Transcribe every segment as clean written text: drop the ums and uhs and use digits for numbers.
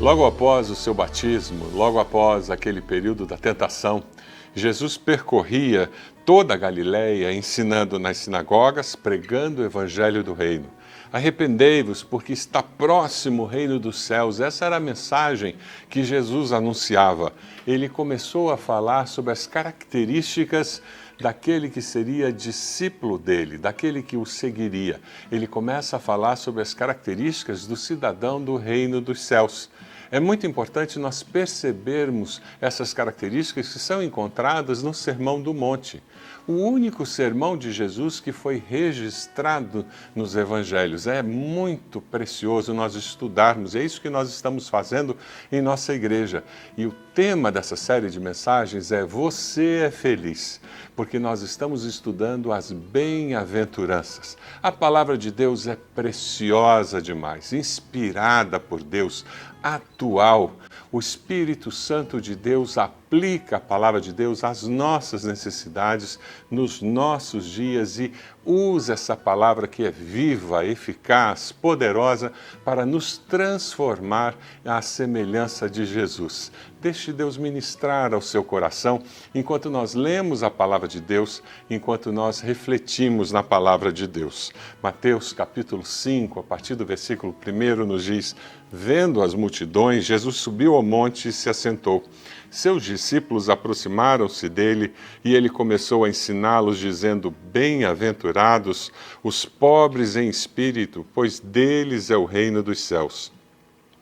Logo após o seu batismo, logo após aquele período da tentação, Jesus percorria toda a Galileia, ensinando nas sinagogas, pregando o evangelho do reino. Arrependei-vos, porque está próximo o reino dos céus. Essa era a mensagem que Jesus anunciava. Ele começou a falar sobre as características daquele que seria discípulo dele, daquele que o seguiria. Ele começa a falar sobre as características do cidadão do reino dos céus. É muito importante nós percebermos essas características que são encontradas no Sermão do Monte. O único sermão de Jesus que foi registrado nos evangelhos. É muito precioso nós estudarmos, é isso que nós estamos fazendo em nossa igreja. E o tema dessa série de mensagens é Você é Feliz, porque nós estamos estudando as bem-aventuranças. A palavra de Deus é preciosa demais, inspirada por Deus, atual. O Espírito Santo de Deus aplica a palavra de Deus às nossas necessidades, nos nossos dias e usa essa palavra que é viva, eficaz, poderosa para nos transformar à semelhança de Jesus. Deixe Deus ministrar ao seu coração enquanto nós lemos a palavra de Deus, enquanto nós refletimos na palavra de Deus. Mateus capítulo 5, a partir do versículo 1 nos diz: Vendo as multidões, Jesus subiu ao monte e se assentou. Seus discípulos aproximaram-se dele e ele começou a ensiná-los, dizendo: Bem-aventurados os pobres em espírito, pois deles é o reino dos céus.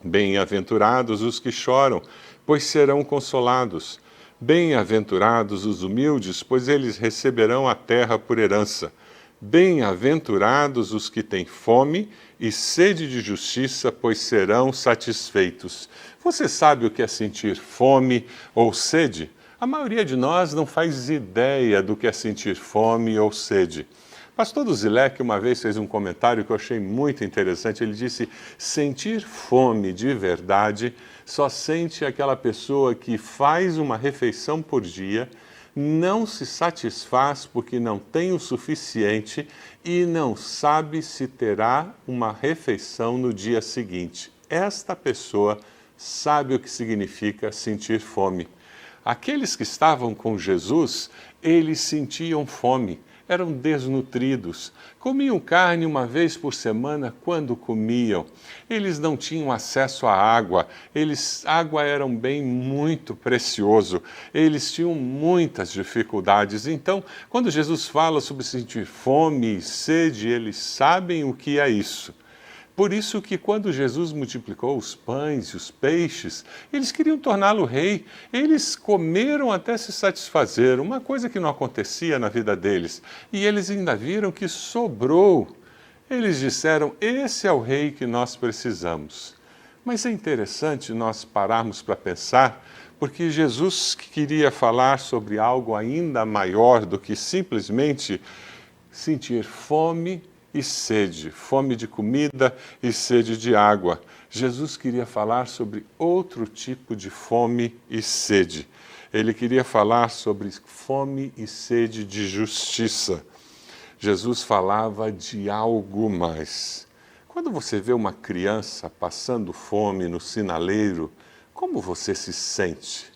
Bem-aventurados os que choram, pois serão consolados. Bem-aventurados os humildes, pois eles receberão a terra por herança. Bem-aventurados os que têm fome e sede de justiça, pois serão satisfeitos. Você sabe o que é sentir fome ou sede? A maioria de nós não faz ideia do que é sentir fome ou sede. Pastor Duzilek uma vez fez um comentário que eu achei muito interessante. Ele disse: sentir fome de verdade só sente aquela pessoa que faz uma refeição por dia, não se satisfaz porque não tem o suficiente e não sabe se terá uma refeição no dia seguinte. Esta pessoa sabe o que significa sentir fome. Aqueles que estavam com Jesus, eles sentiam fome. Eram desnutridos, comiam carne uma vez por semana quando comiam. Eles não tinham acesso à água, água era um bem muito precioso, eles tinham muitas dificuldades. Então, quando Jesus fala sobre sentir fome e sede, eles sabem o que é isso. Por isso que quando Jesus multiplicou os pães e os peixes, eles queriam torná-lo rei. Eles comeram até se satisfazer, uma coisa que não acontecia na vida deles. E eles ainda viram que sobrou. Eles disseram: esse é o rei que nós precisamos. Mas é interessante nós pararmos para pensar, porque Jesus queria falar sobre algo ainda maior do que simplesmente sentir fome e sede, fome de comida e sede de água. Jesus queria falar sobre outro tipo de fome e sede. Ele queria falar sobre fome e sede de justiça. Jesus falava de algo mais. Quando você vê uma criança passando fome no sinaleiro, como você se sente?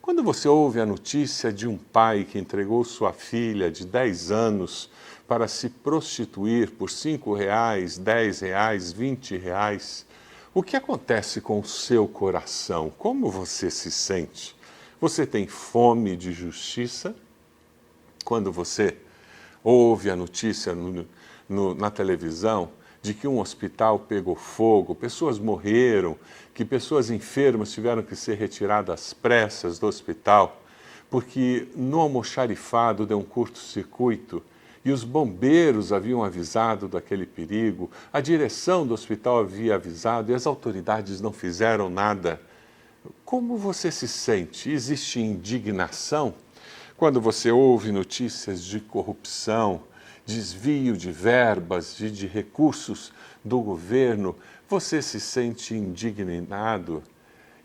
Quando você ouve a notícia de um pai que entregou sua filha de 10 anos para se prostituir por R$5, R$10, R$20, o que acontece com o seu coração? Como você se sente? Você tem fome de justiça? Quando você ouve a notícia na televisão de que um hospital pegou fogo, pessoas morreram, que pessoas enfermas tiveram que ser retiradas às pressas do hospital, porque no almoxarifado deu um curto-circuito e os bombeiros haviam avisado daquele perigo, a direção do hospital havia avisado e as autoridades não fizeram nada. Como você se sente? Existe indignação? Quando você ouve notícias de corrupção, desvio de verbas, de recursos do governo, você se sente indignado?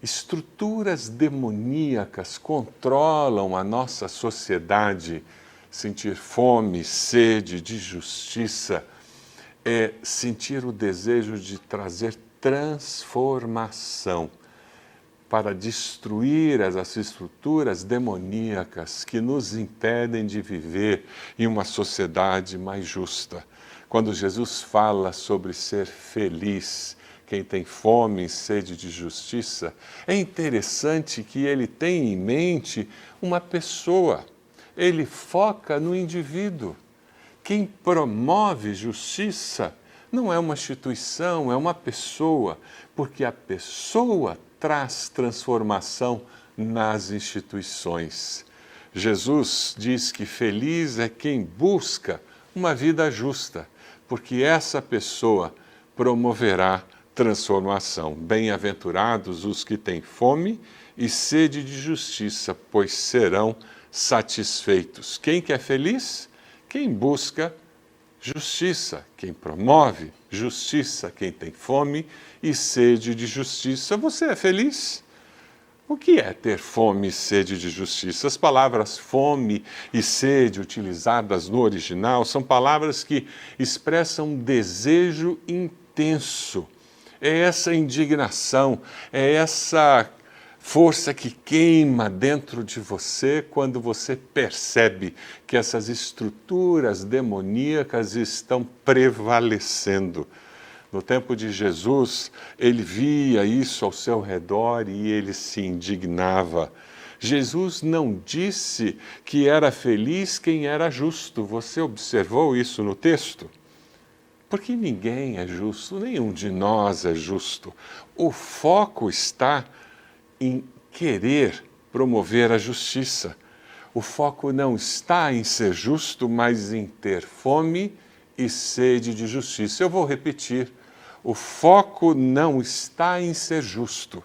Estruturas demoníacas controlam a nossa sociedade. Sentir fome, sede de justiça é sentir o desejo de trazer transformação. para destruir essas estruturas demoníacas que nos impedem de viver em uma sociedade mais justa. Quando Jesus fala sobre ser feliz, quem tem fome e sede de justiça, é interessante que ele tem em mente uma pessoa. Ele foca no indivíduo. Quem promove justiça não é uma instituição, é uma pessoa, porque a pessoa traz transformação nas instituições. Jesus diz que feliz é quem busca uma vida justa, porque essa pessoa promoverá transformação. Bem-aventurados os que têm fome e sede de justiça, pois serão satisfeitos. Quem que é feliz? Quem busca justiça, quem promove justiça, quem tem fome e sede de justiça. Você é feliz? O que é ter fome e sede de justiça? As palavras fome e sede, utilizadas no original, são palavras que expressam um desejo intenso. É essa indignação, é essa força que queima dentro de você quando você percebe que essas estruturas demoníacas estão prevalecendo. No tempo de Jesus, ele via isso ao seu redor e ele se indignava. Jesus não disse que era feliz quem era justo. Você observou isso no texto? Porque ninguém é justo, nenhum de nós é justo. O foco está em querer promover a justiça. O foco não está em ser justo, mas em ter fome e sede de justiça. Eu vou repetir. O foco não está em ser justo,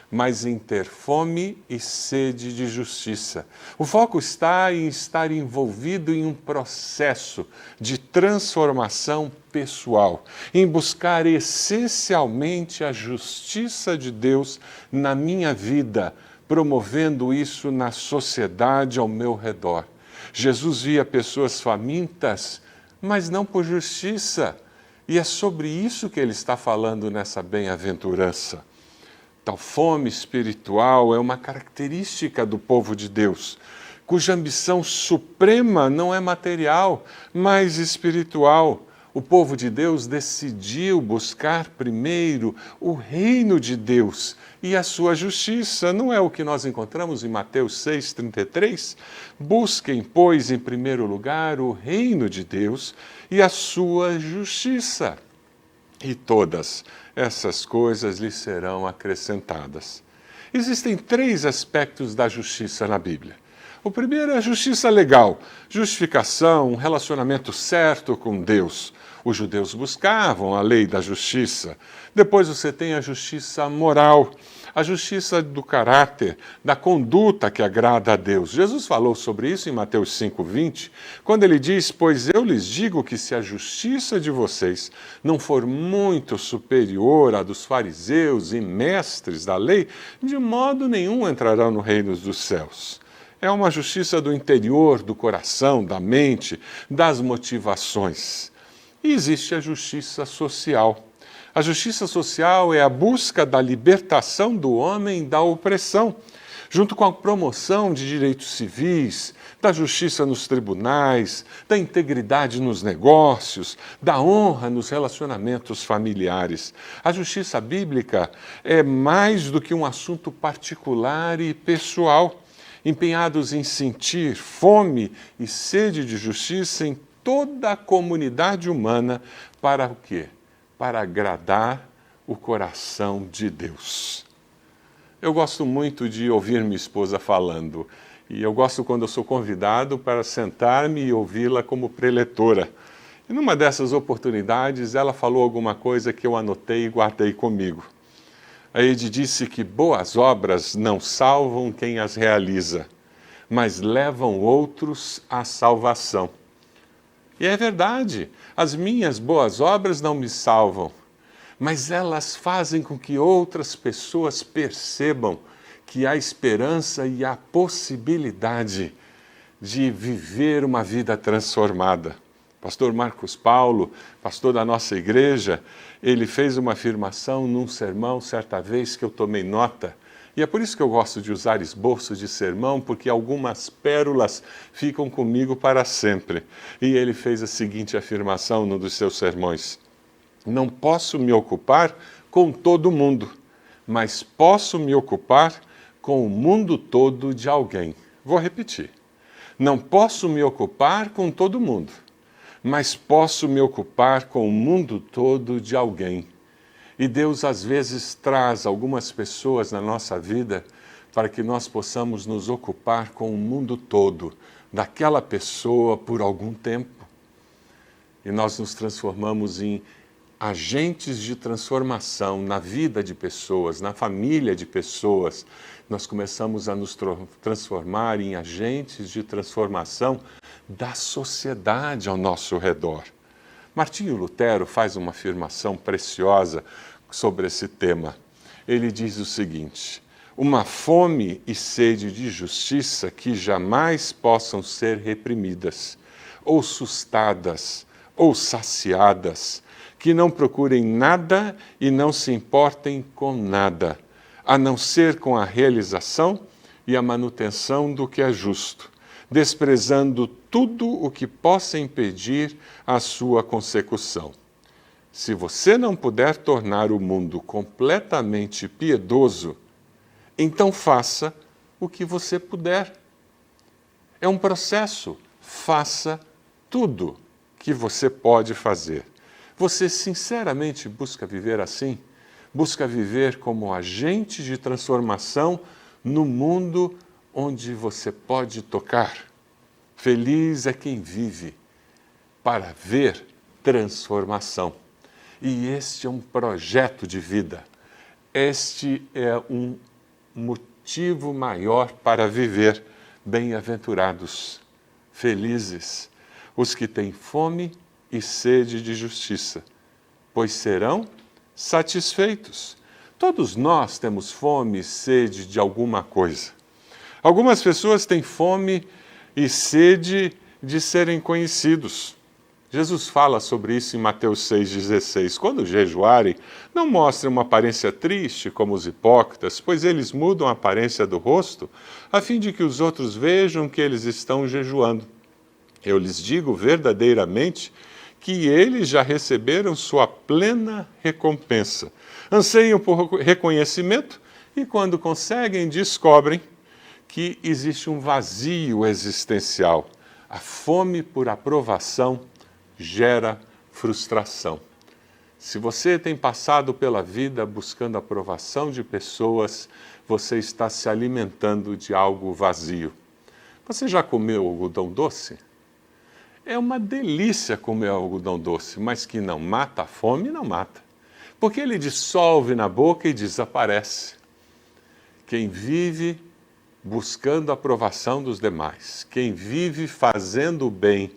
mas em ter fome e sede de justiça. O foco está em estar envolvido em um processo de transformação pessoal, em buscar essencialmente a justiça de Deus na minha vida, promovendo isso na sociedade ao meu redor. Jesus via pessoas famintas, mas não por justiça. E é sobre isso que ele está falando nessa bem-aventurança. Tal fome espiritual é uma característica do povo de Deus, cuja ambição suprema não é material, mas espiritual. O povo de Deus decidiu buscar primeiro o reino de Deus e a sua justiça. Não é o que nós encontramos em Mateus 6,33? Busquem, pois, em primeiro lugar o reino de Deus e a sua justiça, e todas essas coisas lhe serão acrescentadas. Existem 3 aspectos da justiça na Bíblia. O primeiro é a justiça legal, justificação, um relacionamento certo com Deus. Os judeus buscavam a lei da justiça. Depois você tem a justiça moral, a justiça do caráter, da conduta que agrada a Deus. Jesus falou sobre isso em Mateus 5,20, quando ele diz: pois eu lhes digo que se a justiça de vocês não for muito superior à dos fariseus e mestres da lei, de modo nenhum entrarão no reino dos céus. É uma justiça do interior, do coração, da mente, das motivações. E existe a justiça social. A justiça social é a busca da libertação do homem da opressão, junto com a promoção de direitos civis, da justiça nos tribunais, da integridade nos negócios, da honra nos relacionamentos familiares. A justiça bíblica é mais do que um assunto particular e pessoal, empenhados em sentir fome e sede de justiça em toda a comunidade humana para o quê? Para agradar o coração de Deus. Eu gosto muito de ouvir minha esposa falando, e eu gosto quando eu sou convidado para sentar-me e ouvi-la como preletora. E numa dessas oportunidades, ela falou alguma coisa que eu anotei e guardei comigo. A Ede disse que boas obras não salvam quem as realiza, mas levam outros à salvação. E é verdade, as minhas boas obras não me salvam, mas elas fazem com que outras pessoas percebam que há esperança e há possibilidade de viver uma vida transformada. Pastor Marcos Paulo, pastor da nossa igreja, ele fez uma afirmação num sermão certa vez que eu tomei nota. E é por isso que eu gosto de usar esboço de sermão, porque algumas pérolas ficam comigo para sempre. E ele fez a seguinte afirmação num dos seus sermões: não posso me ocupar com todo mundo, mas posso me ocupar com o mundo todo de alguém. Vou repetir. Não posso me ocupar com todo mundo, mas posso me ocupar com o mundo todo de alguém. E Deus, às vezes, traz algumas pessoas na nossa vida para que nós possamos nos ocupar com o mundo todo daquela pessoa por algum tempo. E nós nos transformamos em agentes de transformação na vida de pessoas, na família de pessoas. Nós começamos a nos transformar em agentes de transformação da sociedade ao nosso redor. Martinho Lutero faz uma afirmação preciosa sobre esse tema. Ele diz o seguinte: uma fome e sede de justiça que jamais possam ser reprimidas, ou sustadas, ou saciadas, que não procurem nada e não se importem com nada, a não ser com a realização e a manutenção do que é justo, desprezando tudo o que possa impedir a sua consecução. Se você não puder tornar o mundo completamente piedoso, então faça o que você puder. É um processo. Faça tudo que você pode fazer. Você sinceramente busca viver assim? Busca viver como agente de transformação no mundo onde você pode tocar? Feliz é quem vive para ver transformação. E este é um projeto de vida. Este é um motivo maior para viver. Bem-aventurados, felizes, os que têm fome e sede de justiça, pois serão satisfeitos. Todos nós temos fome e sede de alguma coisa. Algumas pessoas têm fome e sede de serem conhecidos. Jesus fala sobre isso em Mateus 6,16. Quando jejuarem, não mostrem uma aparência triste como os hipócritas, pois eles mudam a aparência do rosto, a fim de que os outros vejam que eles estão jejuando. Eu lhes digo verdadeiramente que eles já receberam sua plena recompensa. Anseiam por reconhecimento e, quando conseguem, descobrem que existe um vazio existencial. A fome por aprovação gera frustração. Se você tem passado pela vida buscando a aprovação de pessoas, você está se alimentando de algo vazio. Você já comeu algodão doce? É uma delícia comer algodão doce, mas que não mata a fome, não mata. Porque ele dissolve na boca e desaparece. Quem vive buscando a aprovação dos demais, quem vive fazendo o bem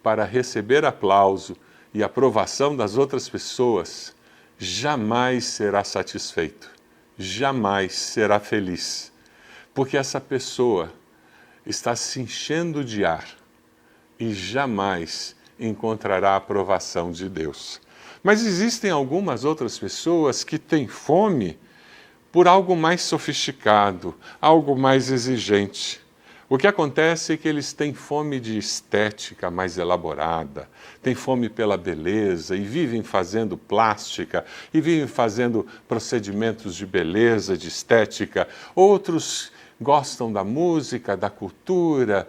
para receber aplauso e aprovação das outras pessoas, jamais será satisfeito, jamais será feliz. Porque essa pessoa está se enchendo de ar e jamais encontrará a aprovação de Deus. Mas existem algumas outras pessoas que têm fome por algo mais sofisticado, algo mais exigente. O que acontece é que eles têm fome de estética mais elaborada, têm fome pela beleza e vivem fazendo plástica, e vivem fazendo procedimentos de beleza, de estética. Outros gostam da música, da cultura,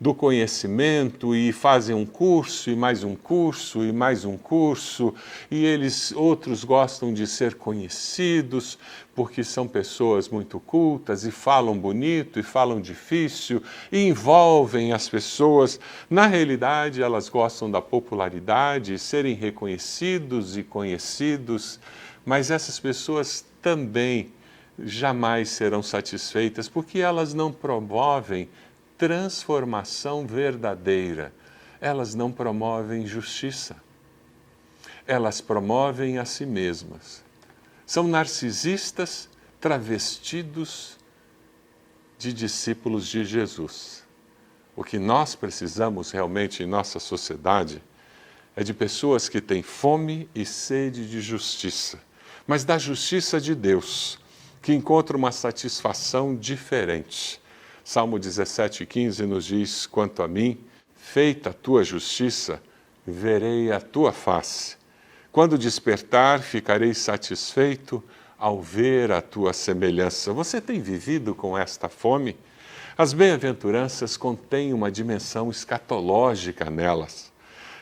do conhecimento e fazem um curso e mais um curso e mais um curso, e outros gostam de ser conhecidos porque são pessoas muito cultas e falam bonito e falam difícil e envolvem as pessoas. Na realidade, elas gostam da popularidade, serem reconhecidos e conhecidos, mas essas pessoas também jamais serão satisfeitas porque elas não promovem transformação verdadeira. Elas não promovem justiça. Elas promovem a si mesmas. São narcisistas travestidos de discípulos de Jesus. O que nós precisamos realmente em nossa sociedade é de pessoas que têm fome e sede de justiça, mas da justiça de Deus, que encontra uma satisfação diferente. Salmo 17,15 nos diz: quanto a mim, feita a tua justiça, verei a tua face. Quando despertar, ficarei satisfeito ao ver a tua semelhança. Você tem vivido com esta fome? As bem-aventuranças contêm uma dimensão escatológica nelas.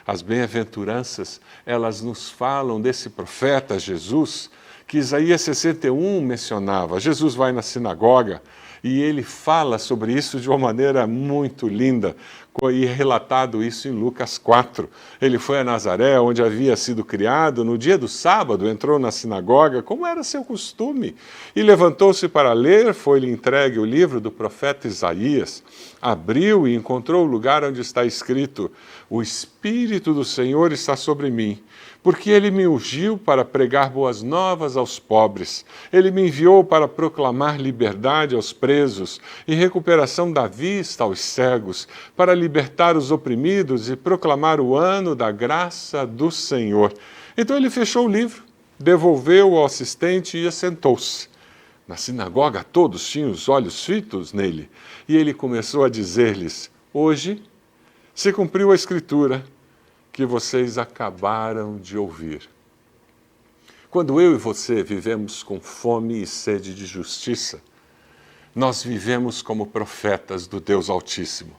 As bem-aventuranças, elas nos falam desse profeta Jesus, que Isaías 61 mencionava. Jesus vai na sinagoga e ele fala sobre isso de uma maneira muito linda, e relatado isso em Lucas 4. Ele foi a Nazaré, onde havia sido criado, no dia do sábado entrou na sinagoga, como era seu costume, e levantou-se para ler, foi-lhe entregue o livro do profeta Isaías, abriu e encontrou o lugar onde está escrito: o Espírito do Senhor está sobre mim, porque ele me ungiu para pregar boas novas aos pobres. Ele me enviou para proclamar liberdade aos presos e recuperação da vista aos cegos, para libertar os oprimidos e proclamar o ano da graça do Senhor. Então ele fechou o livro, devolveu ao assistente e assentou-se. Na sinagoga todos tinham os olhos fitos nele, e ele começou a dizer-lhes: hoje se cumpriu a Escritura que vocês acabaram de ouvir. Quando eu e você vivemos com fome e sede de justiça, nós vivemos como profetas do Deus Altíssimo.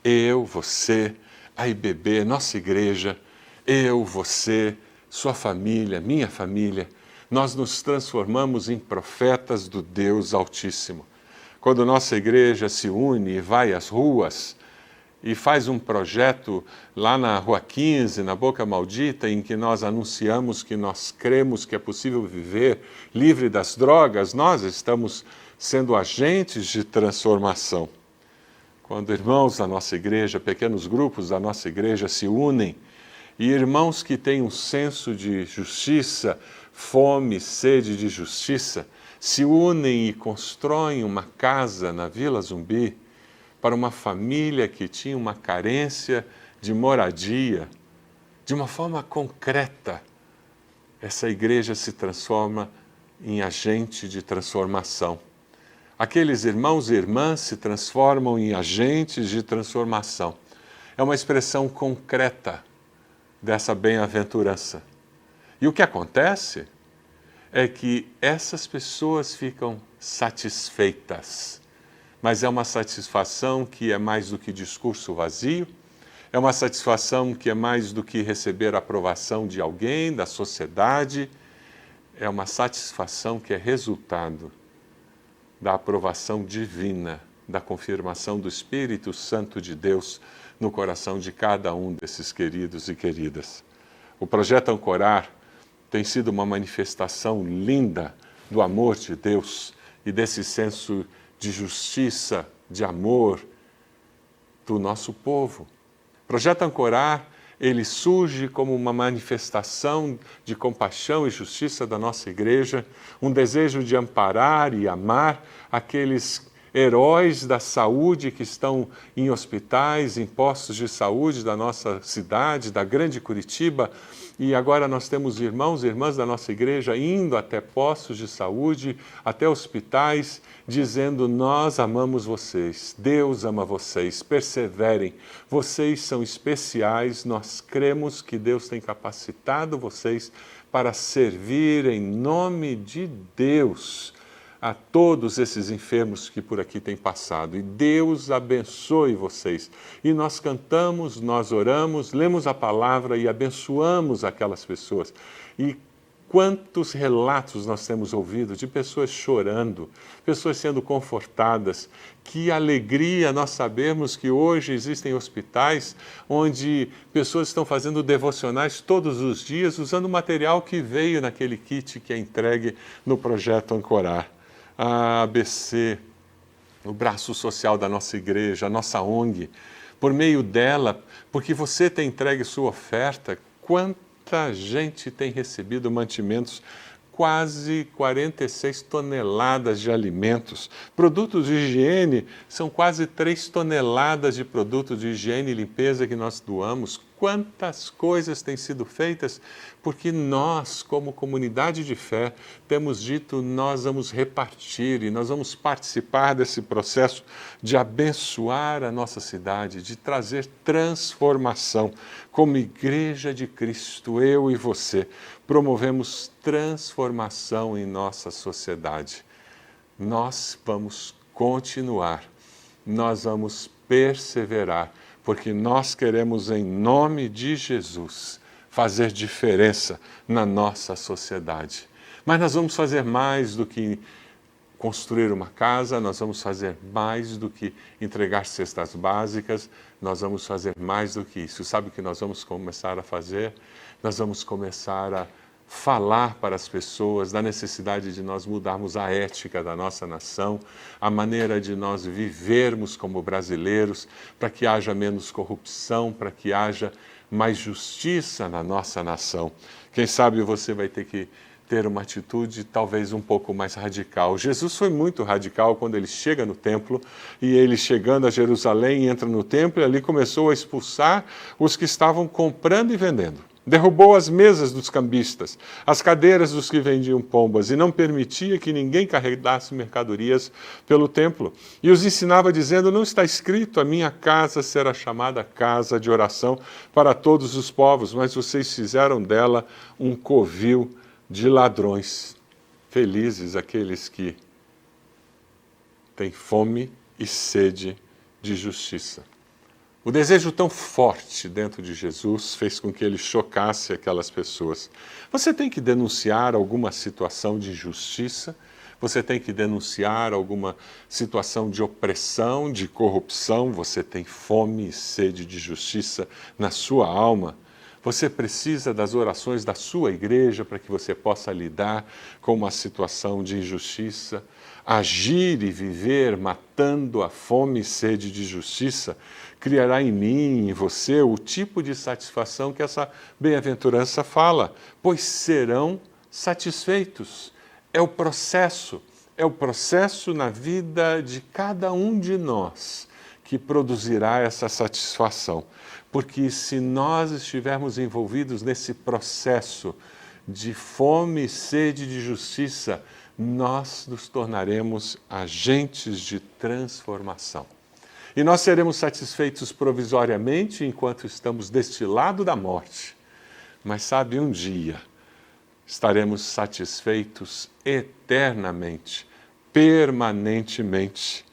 Eu, você, a IBB, nossa igreja, eu, você, sua família, minha família, nós nos transformamos em profetas do Deus Altíssimo. Quando nossa igreja se une e vai às ruas e faz um projeto lá na Rua 15, na Boca Maldita, em que nós anunciamos que nós cremos que é possível viver livre das drogas, nós estamos sendo agentes de transformação. Quando irmãos da nossa igreja, pequenos grupos da nossa igreja se unem, e irmãos que têm um senso de justiça, fome, sede de justiça, se unem e constroem uma casa na Vila Zumbi, para uma família que tinha uma carência de moradia, de uma forma concreta, essa igreja se transforma em agente de transformação. Aqueles irmãos e irmãs se transformam em agentes de transformação. É uma expressão concreta dessa bem-aventurança. E o que acontece é que essas pessoas ficam satisfeitas. Mas é uma satisfação que é mais do que discurso vazio, é uma satisfação que é mais do que receber a aprovação de alguém, da sociedade, é uma satisfação que é resultado da aprovação divina, da confirmação do Espírito Santo de Deus no coração de cada um desses queridos e queridas. O projeto Ancorar tem sido uma manifestação linda do amor de Deus e desse senso de justiça, de amor do nosso povo. O projeto Ancorar, ele surge como uma manifestação de compaixão e justiça da nossa igreja, um desejo de amparar e amar aqueles heróis da saúde que estão em hospitais, em postos de saúde da nossa cidade, da grande Curitiba, e agora nós temos irmãos e irmãs da nossa igreja indo até postos de saúde, até hospitais, dizendo: nós amamos vocês, Deus ama vocês, perseverem, vocês são especiais, nós cremos que Deus tem capacitado vocês para servir em nome de Deus a todos esses enfermos que por aqui têm passado. E Deus abençoe vocês. E nós cantamos, nós oramos, lemos a palavra e abençoamos aquelas pessoas. E quantos relatos nós temos ouvido de pessoas chorando, pessoas sendo confortadas. Que alegria nós sabermos que hoje existem hospitais onde pessoas estão fazendo devocionais todos os dias usando o material que veio naquele kit que é entregue no projeto Ancorar. A ABC, o braço social da nossa igreja, a nossa ONG, por meio dela, porque você tem entregue sua oferta, quanta gente tem recebido mantimentos, quase 46 toneladas de alimentos. Produtos de higiene, são quase 3 toneladas de produtos de higiene e limpeza que nós doamos, quantas coisas têm sido feitas, porque nós, como comunidade de fé, temos dito, nós vamos repartir e nós vamos participar desse processo de abençoar a nossa cidade, de trazer transformação. Como Igreja de Cristo, eu e você, promovemos transformação em nossa sociedade. Nós vamos continuar, nós vamos perseverar, porque nós queremos, em nome de Jesus, fazer diferença na nossa sociedade. Mas nós vamos fazer mais do que construir uma casa, nós vamos fazer mais do que entregar cestas básicas, nós vamos fazer mais do que isso. Sabe o que nós vamos começar a fazer? Nós vamos começar a falar para as pessoas da necessidade de nós mudarmos a ética da nossa nação, a maneira de nós vivermos como brasileiros, para que haja menos corrupção, para que haja mais justiça na nossa nação. Quem sabe você vai ter que ter uma atitude talvez um pouco mais radical. Jesus foi muito radical quando ele chega no templo, e ele chegando a Jerusalém entra no templo e ali começou a expulsar os que estavam comprando e vendendo. Derrubou as mesas dos cambistas, as cadeiras dos que vendiam pombas, e não permitia que ninguém carregasse mercadorias pelo templo. E os ensinava dizendo, não está escrito, a minha casa será chamada casa de oração para todos os povos, mas vocês fizeram dela um covil de ladrões. Felizes aqueles que têm fome e sede de justiça. O desejo tão forte dentro de Jesus fez com que ele chocasse aquelas pessoas. Você tem que denunciar alguma situação de injustiça, você tem que denunciar alguma situação de opressão, de corrupção, você tem fome e sede de justiça na sua alma. Você precisa das orações da sua igreja para que você possa lidar com uma situação de injustiça, agir e viver matando a fome e sede de justiça, criará em mim e em você o tipo de satisfação que essa bem-aventurança fala, pois serão satisfeitos. É o processo na vida de cada um de nós que produzirá essa satisfação. Porque se nós estivermos envolvidos nesse processo de fome e sede de justiça, nós nos tornaremos agentes de transformação. E nós seremos satisfeitos provisoriamente enquanto estamos deste lado da morte. Mas sabe, um dia estaremos satisfeitos eternamente, permanentemente.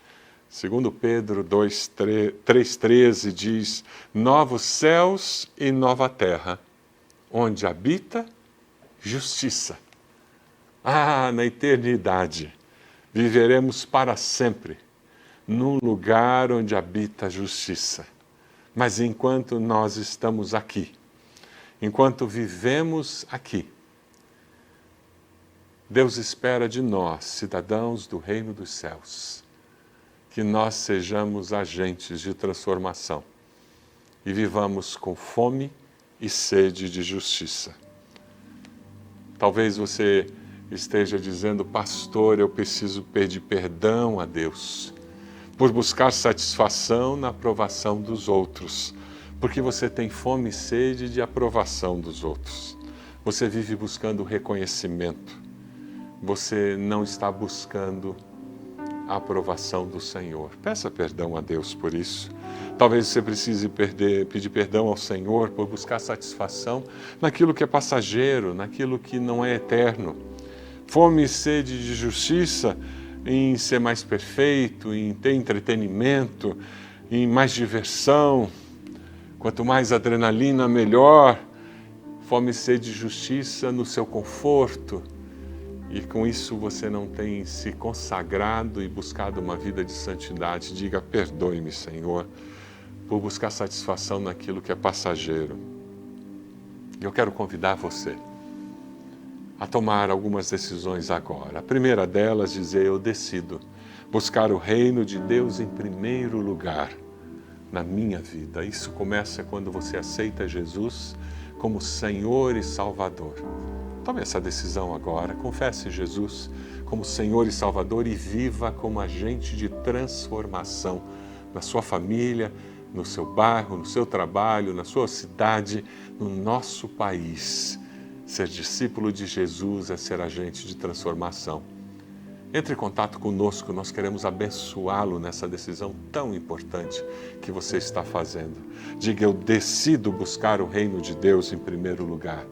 Segundo Pedro 3,13 diz, novos céus e nova terra, onde habita justiça. Na eternidade, viveremos para sempre num lugar onde habita a justiça. Mas enquanto nós estamos aqui, enquanto vivemos aqui, Deus espera de nós, cidadãos do reino dos céus, que nós sejamos agentes de transformação e vivamos com fome e sede de justiça. Talvez você esteja dizendo, pastor, eu preciso pedir perdão a Deus por buscar satisfação na aprovação dos outros, porque você tem fome e sede de aprovação dos outros. Você vive buscando reconhecimento, você não está buscando a aprovação do Senhor. Peça perdão a Deus por isso. Talvez você precise pedir perdão ao Senhor por buscar satisfação naquilo que é passageiro, naquilo que não é eterno. Fome e sede de justiça em ser mais perfeito, em ter entretenimento, em mais diversão. Quanto mais adrenalina, melhor. Fome e sede de justiça no seu conforto. E com isso você não tem se consagrado e buscado uma vida de santidade. Diga, perdoe-me, Senhor, por buscar satisfação naquilo que é passageiro. Eu quero convidar você a tomar algumas decisões agora. A primeira delas, dizer, eu decido buscar o reino de Deus em primeiro lugar na minha vida. Isso começa quando você aceita Jesus como Senhor e Salvador. Tome essa decisão agora, confesse Jesus como Senhor e Salvador e viva como agente de transformação na sua família, no seu bairro, no seu trabalho, na sua cidade, no nosso país. Ser discípulo de Jesus é ser agente de transformação. Entre em contato conosco, nós queremos abençoá-lo nessa decisão tão importante que você está fazendo. Diga, eu decido buscar o reino de Deus em primeiro lugar.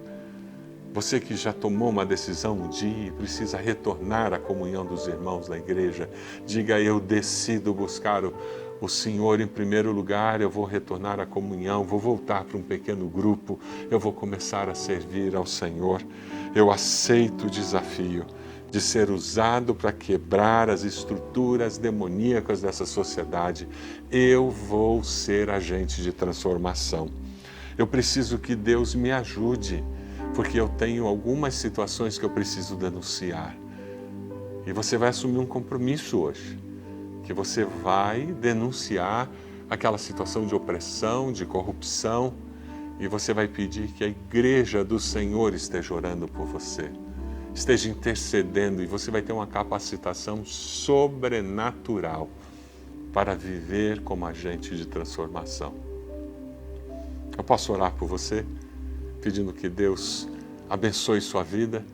Você que já tomou uma decisão um dia e precisa retornar à comunhão dos irmãos da igreja, diga, eu decido buscar o Senhor em primeiro lugar, eu vou retornar à comunhão, vou voltar para um pequeno grupo, eu vou começar a servir ao Senhor. Eu aceito o desafio de ser usado para quebrar as estruturas demoníacas dessa sociedade. Eu vou ser agente de transformação. Eu preciso que Deus me ajude, porque eu tenho algumas situações que eu preciso denunciar. E você vai assumir um compromisso hoje, que você vai denunciar aquela situação de opressão, de corrupção, e você vai pedir que a igreja do Senhor esteja orando por você, esteja intercedendo, e você vai ter uma capacitação sobrenatural para viver como agente de transformação. Eu posso orar por você, pedindo que Deus abençoe sua vida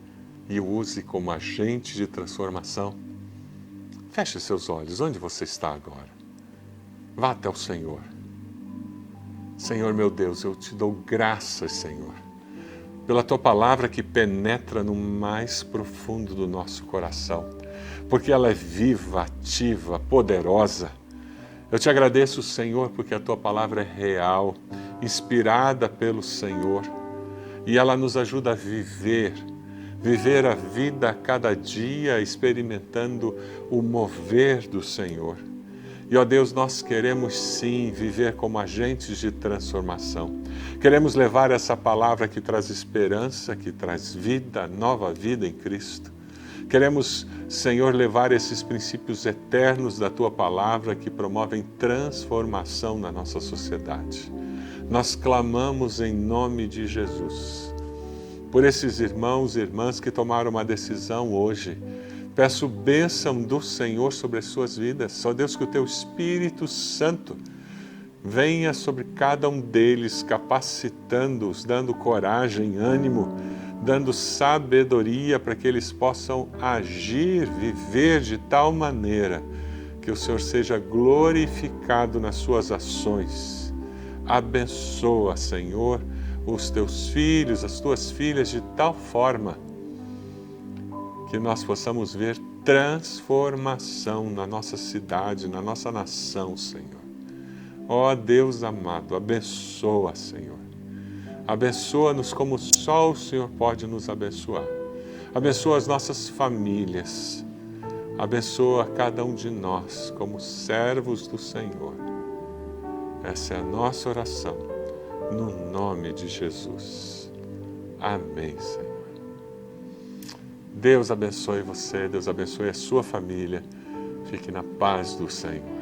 e o use como agente de transformação. Feche seus olhos, onde você está agora? Vá até o Senhor. Senhor meu Deus, eu te dou graças, Senhor, pela Tua palavra que penetra no mais profundo do nosso coração, porque ela é viva, ativa, poderosa. Eu te agradeço, Senhor, porque a Tua palavra é real, inspirada pelo Senhor, e ela nos ajuda a viver a vida a cada dia, experimentando o mover do Senhor. E, ó Deus, nós queremos sim viver como agentes de transformação. Queremos levar essa palavra que traz esperança, que traz vida, nova vida em Cristo. Queremos, Senhor, levar esses princípios eternos da Tua palavra que promovem transformação na nossa sociedade. Nós clamamos em nome de Jesus por esses irmãos e irmãs que tomaram uma decisão hoje. Peço bênção do Senhor sobre as suas vidas. Só Deus, que o Teu Espírito Santo venha sobre cada um deles, capacitando-os, dando coragem, ânimo, dando sabedoria para que eles possam agir, viver de tal maneira que o Senhor seja glorificado nas suas ações. Abençoa, Senhor, os Teus filhos, as Tuas filhas, de tal forma que nós possamos ver transformação na nossa cidade, na nossa nação, Senhor. Ó Deus amado, abençoa, Senhor. Abençoa-nos como só o Senhor pode nos abençoar. Abençoa as nossas famílias. Abençoa cada um de nós como servos do Senhor. Essa é a nossa oração, no nome de Jesus. Amém, Senhor. Deus abençoe você, Deus abençoe a sua família. Fique na paz do Senhor.